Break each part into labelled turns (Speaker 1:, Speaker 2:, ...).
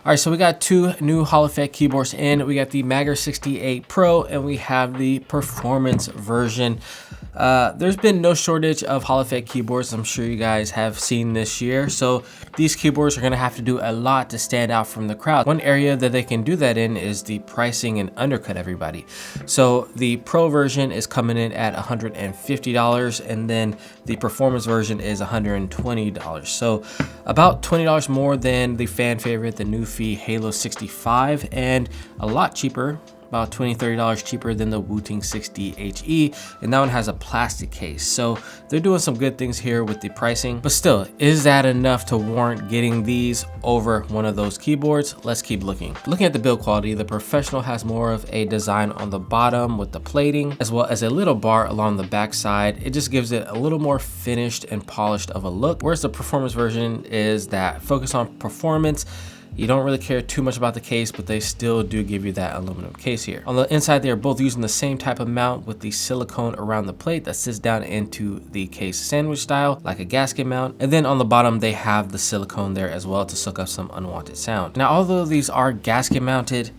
Speaker 1: All right, so we got two new Hall Effect keyboards in. We got the Magger68 Pro and we have the Performance version. There's been no shortage of Hall Effect keyboards. I'm sure you guys have seen this year. So these keyboards are gonna have to do a lot to stand out from the crowd. One area that they can do that in is the pricing and undercut everybody. So the Pro version is coming in at $150 and then the Performance version is $120. So about $20 more than the fan favorite, the Newfie Halo 65, and a lot cheaper, about $20–30 cheaper than the Wooting 60 HE, and that one has a plastic case. So they're doing some good things here with the pricing, but still, is that enough to warrant getting these over one of those keyboards? Let's keep looking. Looking at the build quality, the Professional has more of a design on the bottom with the plating, as well as a little bar along the back side. It just gives it a little more finished and polished of a look, whereas the Performance version is that focus on performance. You don't really care too much about the case, but they still do give you that aluminum case here. On the inside, they are both using the same type of mount with the silicone around the plate that sits down into the case sandwich style, like a gasket mount. And then on the bottom, they have the silicone there as well to soak up some unwanted sound. Now, although these are gasket mounted,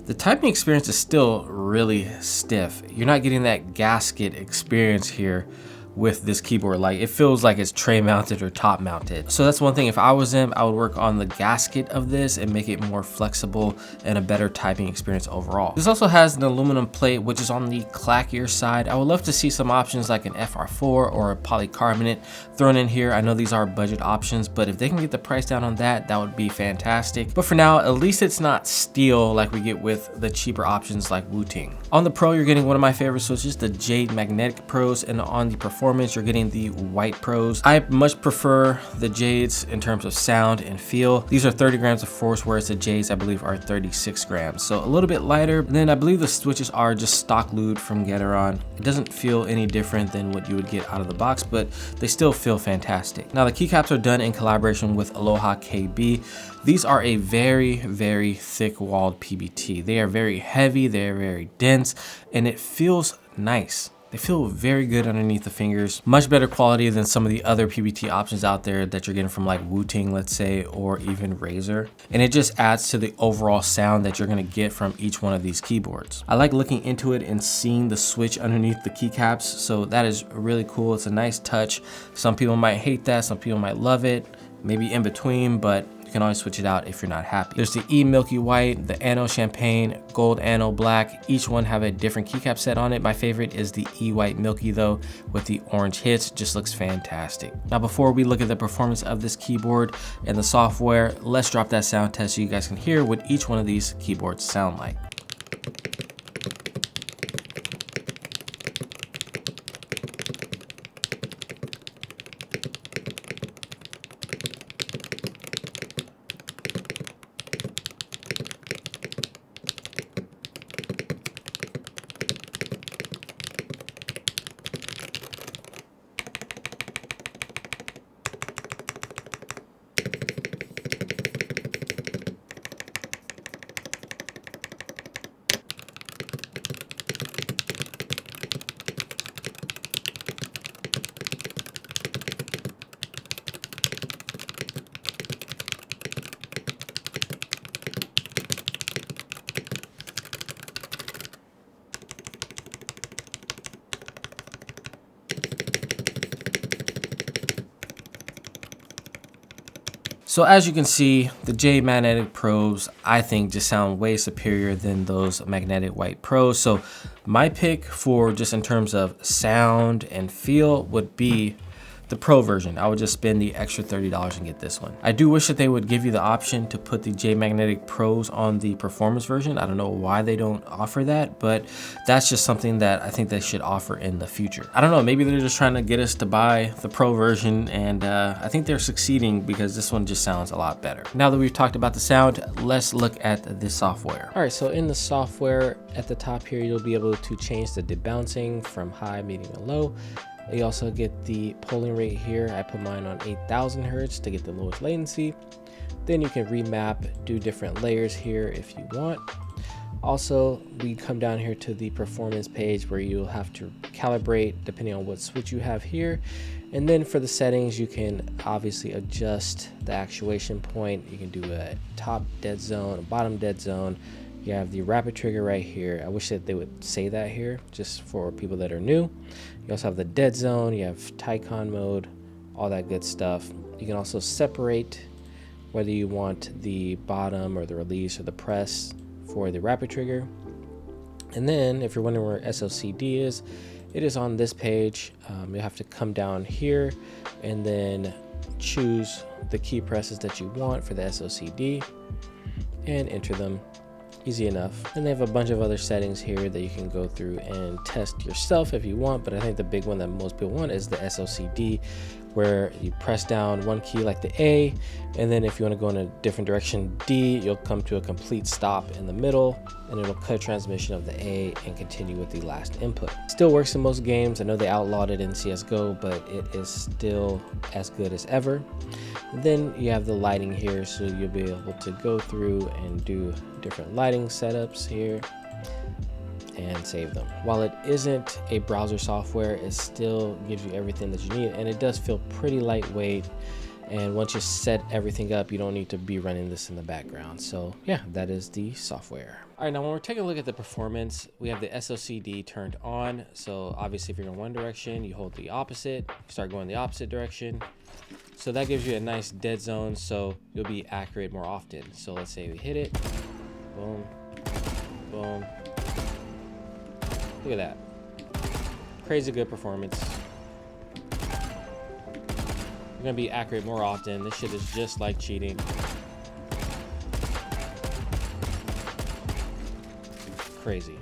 Speaker 1: the typing experience is still really stiff. You're not getting that gasket experience here with this keyboard. Like, it feels like it's tray mounted or top mounted. So that's one thing. If I was them, I would work on the gasket of this and make it more flexible and a better typing experience overall. This also has an aluminum plate, which is on the clackier side. I would love to see some options like an FR4 or a polycarbonate thrown in here. I know these are budget options, but if they can get the price down on that, that would be fantastic. But for now, at least it's not steel like we get with the cheaper options like Wooting. On the Pro, you're getting one of my favorite switches, the Jade Magnetic Pros, and on the Performance, you're getting the White Pros. I much prefer the Jades in terms of sound and feel. These are 30 grams of force, whereas the Jades, I believe, are 36 grams. So a little bit lighter. And then I believe the switches are just stock lubed from Gateron. It doesn't feel any different than what you would get out of the box, but they still feel fantastic. Now, the keycaps are done in collaboration with Aloha KB. These are a very, very thick walled PBT. They are very heavy, they are very dense, and it feels nice. They feel very good underneath the fingers. Much better quality than some of the other PBT options out there that you're getting from like Wooting, let's say, or even Razer. And it just adds to the overall sound that you're gonna get from each one of these keyboards. I like looking into it and seeing the switch underneath the keycaps. So that is really cool. It's a nice touch. Some people might hate that, some people might love it, maybe in between, but you can always switch it out if you're not happy. There's the E Milky White, the Anno Champagne, Gold Anno Black. Each one have a different keycap set on it. My favorite is the E White Milky though, with the orange hits. Just looks fantastic. Now, before we look at the performance of this keyboard and the software, let's drop that sound test so you guys can hear what each one of these keyboards sound like. So as you can see, the Jade Magnetic Pros, I think, just sound way superior than those Magnetic White Pros. So my pick for just in terms of sound and feel would be the Pro version. I would just spend the extra $30 and get this one. I do wish that they would give you the option to put the Jade Magnetic Pros on the Performance version. I don't know why they don't offer that, but that's just something that I think they should offer in the future. I don't know, maybe they're just trying to get us to buy the Pro version, and I think they're succeeding because this one just sounds a lot better. Now that we've talked about the sound, let's look at the software. All right, so in the software at the top here, you'll be able to change the debouncing from high, medium, and low. You also get the polling rate here. I put mine on 8,000 Hertz to get the lowest latency. Then you can remap, do different layers here if you want. Also, we come down here to the performance page where you'll have to calibrate depending on what switch you have here. And then for the settings, you can obviously adjust the actuation point. You can do a top dead zone, a bottom dead zone. You have the rapid trigger right here. I wish that they would say that here just for people that are new. You also have the dead zone, you have Tycon mode, all that good stuff. You can also separate whether you want the bottom or the release or the press for the rapid trigger. And then if you're wondering where SLCD is, it is on this page. You have to come down here and then choose the key presses that you want for the SLCD and enter them. Easy enough. And they have a bunch of other settings here that you can go through and test yourself if you want, but I think the big one that most people want is the SLCD, where you press down one key like the A, and then if you want to go in a different direction, D, you'll come to a complete stop in the middle, and it'll cut transmission of the A and continue with the last input. Still works in most games. I know they outlawed it in CSGO, but it is still as good as ever. And then you have the lighting here, so you'll be able to go through and do different lighting setups here and save them. While it isn't a browser software, it still gives you everything that you need, and it does feel pretty lightweight. And once you set everything up, you don't need to be running this in the background. So yeah, that is the software. All right, now when we're taking a look at the performance, we have the SLCD turned on. So obviously if you're in one direction, you hold the opposite, start going the opposite direction. So that gives you a nice dead zone, so you'll be accurate more often. So let's say we hit it, boom, boom. Look at that, crazy good performance. You're gonna be accurate more often. This shit is just like cheating. Crazy.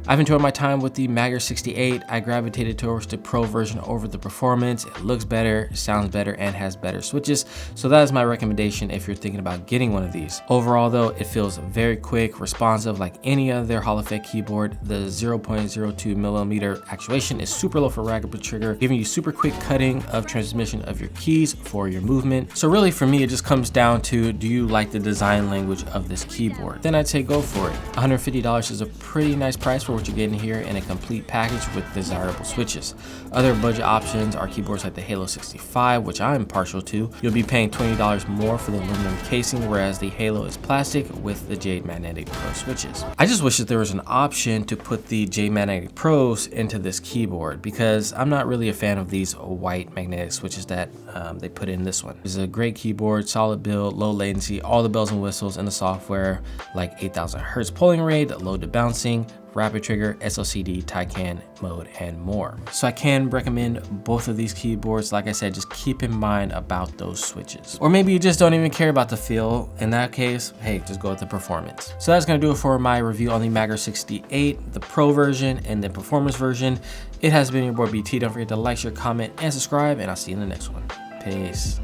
Speaker 1: I've enjoyed my time with the Magger68. I gravitated towards the Pro version over the performance. It looks better, sounds better, and has better switches. So that is my recommendation if you're thinking about getting one of these. Overall though, it feels very quick, responsive like any other Hall effect keyboard. The 0.02 millimeter actuation is super low for rapid trigger, giving you super quick cutting of transmission of your keys for your movement. So really for me, it just comes down to, do you like the design language of this keyboard? Then I'd say go for it. $150 is a pretty nice price for what you're getting here in a complete package with desirable switches. Other budget options are keyboards like the Halo 65, which I'm partial to. You'll be paying $20 more for the aluminum casing, whereas the Halo is plastic with the Jade Magnetic Pro switches. I just wish that there was an option to put the Jade Magnetic Pros into this keyboard, because I'm not really a fan of these white magnetic switches that they put in this one. It's a great keyboard, solid build, low latency, all the bells and whistles in the software, like 8,000 Hertz polling rate, low to bouncing, rapid trigger, SLCD, Tycon mode, and more. So I can recommend both of these keyboards. Like I said, just keep in mind about those switches. Or maybe you just don't even care about the feel. In that case, hey, just go with the performance. So that's gonna do it for my review on the Magger68, the Pro version and the performance version. It has been your boy BT. Don't forget to like, share, comment, and subscribe, and I'll see you in the next one. Peace.